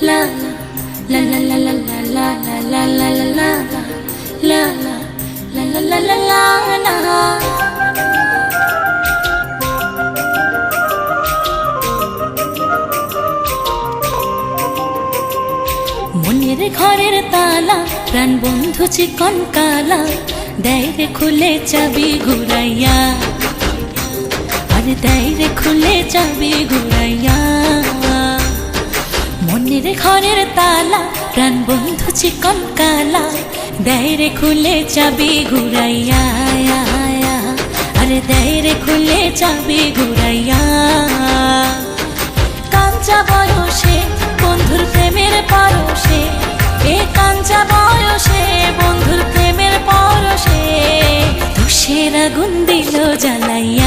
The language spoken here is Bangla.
la la la la la la la la la la la la la la la la la la। মনের ঘরের তালা প্রাণ বন্ধু চিকন কালা দেয় রে খুলে চাবি ঘুরাইয়া, আরে দেয় রে খুলে চাবি ঘুরাইয়া। মনের ঘরের তালা প্রাণ বন্ধু চিকন কালা দেয় রে খুলে চাবি ঘুরাইয়া, আরে দেয় রে খুলে চাবি ঘুরাইয়া। কাঞ্চা বয়সে বন্ধুর প্রেমের পরশে, এ কাঞ্চা বয়সে বন্ধুর প্রেমের পরশে তুষের আগুন দিল জ্বালাইয়া।